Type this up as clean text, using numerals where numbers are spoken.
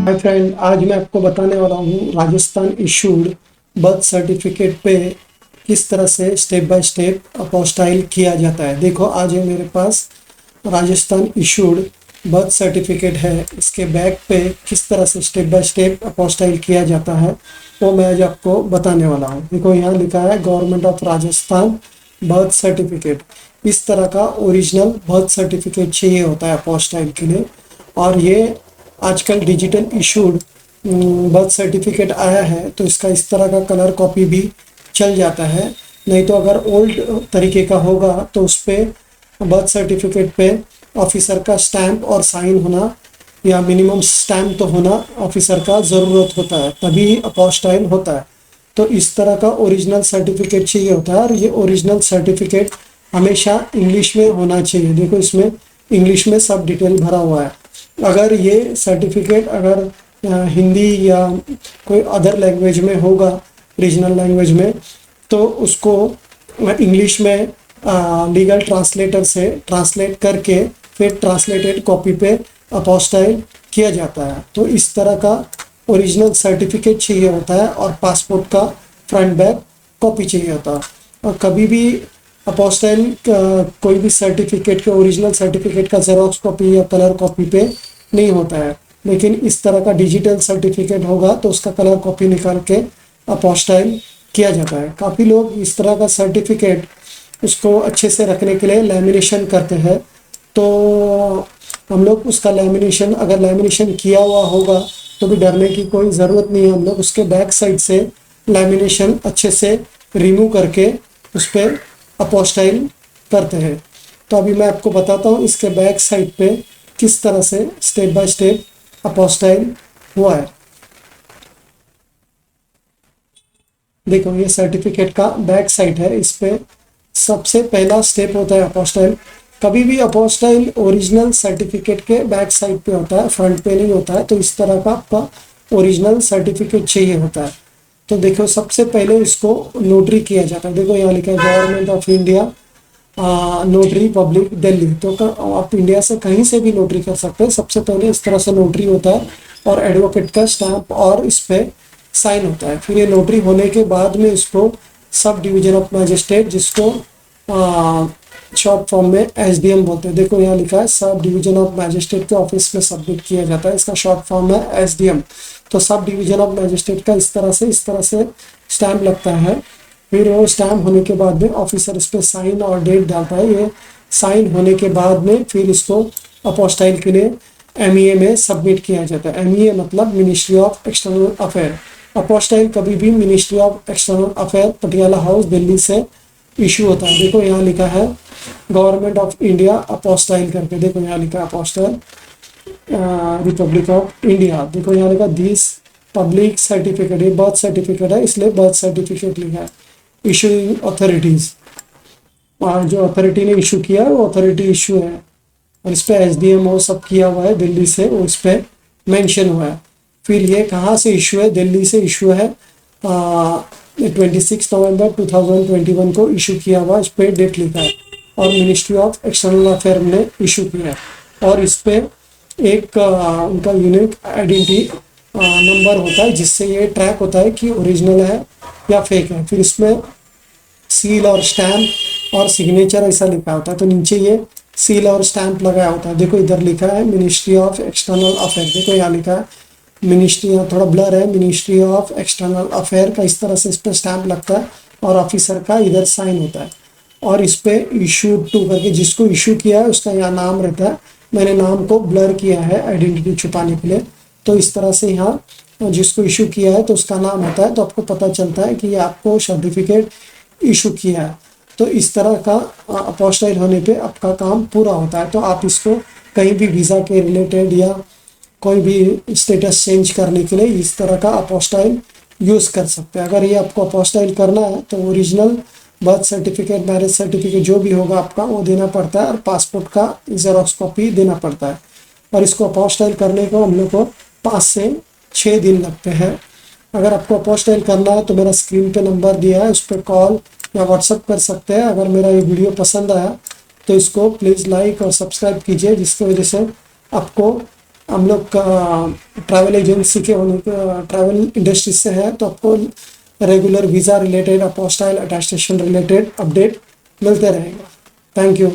Hi friend, आज मैं आपको बताने वाला हूँ राजस्थान इशूड बर्थ सर्टिफिकेट पे किस तरह से स्टेप बाय स्टेप अपोस्टाइल किया जाता है। देखो, आज ये मेरे पास राजस्थान इशूड बर्थ सर्टिफिकेट है। इसके बैक पे किस तरह से स्टेप बाय स्टेप अपोस्टाइल किया जाता है वो मैं आज आपको बताने वाला हूँ। देखो, यहाँ लिखा है government of Rajasthan birth certificate. इस तरह का ओरिजिनल बर्थ सर्टिफिकेट चाहिए होता है अपोस्टाइल के लिए। और ये आजकल डिजिटल इशूड बर्थ सर्टिफिकेट आया है तो इसका इस तरह का कलर कॉपी भी चल जाता है। नहीं तो अगर ओल्ड तरीके का होगा तो उस पर बर्थ सर्टिफिकेट पे ऑफिसर का स्टैंप और साइन होना या मिनिमम स्टैंप तो होना ऑफिसर का ज़रूरत होता है, तभी अपोस्टाइल होता है। तो इस तरह का ओरिजिनल सर्टिफिकेट चाहिए होता है और ये ओरिजिनल सर्टिफिकेट हमेशा इंग्लिश में होना चाहिए। देखो, इसमें इंग्लिश में सब डिटेल भरा हुआ है। अगर ये सर्टिफिकेट अगर हिंदी या कोई अदर लैंग्वेज में होगा, रीजनल लैंग्वेज में, तो उसको इंग्लिश में लीगल ट्रांसलेटर से ट्रांसलेट करके फिर ट्रांसलेटेड कॉपी पे अपोस्टाइल किया जाता है। तो इस तरह का ओरिजिनल सर्टिफिकेट चाहिए होता है और पासपोर्ट का फ्रंट बैक कॉपी चाहिए होता है। और कभी भी अपोस्टाइल कोई भी सर्टिफिकेट के ओरिजिनल सर्टिफिकेट का जेरोक्स कॉपी या कलर कॉपी पे नहीं होता है, लेकिन इस तरह का डिजिटल सर्टिफिकेट होगा तो उसका कलर कॉपी निकाल के अपोस्टाइल किया जाता है। काफ़ी लोग इस तरह का सर्टिफिकेट उसको अच्छे से रखने के लिए लैमिनेशन करते हैं। तो हम लोग उसका लैमिनेशन, अगर लैमिनेशन किया हुआ होगा तो भी डरने की कोई ज़रूरत नहीं है। हम लोग उसके बैक साइड से लैमिनेशन अच्छे से रिमूव करके उस पर अपोस्टाइल करते हैं। तो अभी मैं आपको बताता हूँ इसके बैक साइड पे किस तरह से स्टेप बाय स्टेप अपोस्टाइल हुआ है। देखो, ये सर्टिफिकेट का बैक साइड है। इस पे सबसे पहला स्टेप होता है अपोस्टाइल। कभी भी अपोस्टाइल ओरिजिनल सर्टिफिकेट के बैक साइड पे होता है, फ्रंट पे नहीं होता है। तो इस तरह का आपका ओरिजिनल सर्टिफिकेट चाहिए होता है। तो देखो, सबसे पहले इसको नोटरी किया जाता है। देखो, यहाँ लिखा है government of India notary public Delhi. तो आप इंडिया से कहीं से भी नोटरी कर सकते हैं। सबसे पहले इस तरह से नोटरी होता है और एडवोकेट का स्टैंप और इस पे साइन होता है। फिर ये नोटरी होने के बाद में इसको सब डिवीजन ऑफ मैजिस्ट्रेट, जिसको शॉर्ट फॉर्म में एसडीएम बोलते हैं। देखो, यहाँ लिखा है सब डिवीजन ऑफ मैजिस्ट्रेट के ऑफिस में सबमिट किया जाता है। इसका शॉर्ट फॉर्म है एसडीएम। तो सब डिवीजन ऑफ मैजिस्ट्रेट का इस तरह से स्टैंप लगता है। फिर वो स्टैम्प होने के बाद में ऑफिसर इस पर साइन और डेट डालता है। ये साइन होने के बाद में फिर इसको अपोस्टाइल के लिए एमईए में सबमिट किया जाता है। एमईए मतलब ministry of external affair. Apostille कभी भी ministry of external affair, Patiala house, Delhi से इशू होता है। देखो, यहाँ लिखा है गवर्नमेंट ऑफ इंडिया अपोस्टाइल करके। देखो, यहाँ लिखा है अपोस्टाइल रिपब्लिक ऑफ इंडिया। देखो, यहाँ लिखा दिस पब्लिक सर्टिफिकेट, ये बर्थ सर्टिफिकेट है इसलिए बर्थ सर्टिफिकेट लिखा है। इशूइंग अथॉरिटीज, और जो अथॉरिटी ने इशू किया है वो अथॉरिटी इशू है। और इस पर एसडीएम वो सब किया हुआ है दिल्ली से, वो इस पर मैंशन हुआ है। फिर ये कहाँ से इशू है? दिल्ली से इशू है। 26 नवंबर 2021 को इशू किया हुआ, इस पर डेट लिखा है। और मिनिस्ट्री ऑफ एक्सटर्नल अफेयर ने इशू किया है। और इस पर एक उनका यूनिक आइडेंटिटी नंबर होता है, जिससे ये ट्रैक होता है कि ओरिजिनल है या फेक है। फिर इसमें सील और स्टैम्प और सिग्नेचर ऐसा लिखा होता है। तो नीचे ये सील और स्टैम्प लगाया होता है। देखो, इधर लिखा है मिनिस्ट्री ऑफ एक्सटर्नल अफेयर। देखो, यहाँ लिखा है मिनिस्ट्री, यहाँ थोड़ा ब्लर है, मिनिस्ट्री ऑफ एक्सटर्नल अफेयर का इस तरह से इस पर स्टैम्प लगता है और ऑफिसर का इधर साइन होता है। और इस पर इशूड टू करके जिसको इशू किया है उसका यहाँ नाम रहता है। मैंने नाम को ब्लर किया है आइडेंटिटी छुपाने के लिए। तो इस तरह से यहाँ जिसको इशू किया है तो उसका नाम होता है, तो आपको पता चलता है कि ये आपको सर्टिफिकेट इशू किया है। तो इस तरह का अपोस्टाइल होने पे आपका काम पूरा होता है। तो आप इसको कहीं भी वीज़ा के रिलेटेड या कोई भी स्टेटस चेंज करने के लिए इस तरह का अपोस्टाइल यूज़ कर सकते हैं। अगर ये आपको अपोस्टाइल करना है तो original birth certificate, marriage certificate जो भी होगा आपका वो देना पड़ता है और पासपोर्ट का जेरोक्स कॉपी देना पड़ता है। और इसको अपोस्टाइल करने को हम लोग को 5 से 6 दिन लगते हैं। अगर आपको अपोस्टाइल करना है तो मेरा स्क्रीन पे नंबर दिया है, उस पर कॉल या व्हाट्सअप कर सकते हैं। अगर मेरा ये वीडियो पसंद आया तो इसको प्लीज़ लाइक और सब्सक्राइब कीजिए, जिसकी वजह से आपको हम लोग का ट्रैवल एजेंसी के होने का, ट्रैवल इंडस्ट्री से है, तो आपको regular visa related, apostille attestation related update मिलते रहेगा। Thank you.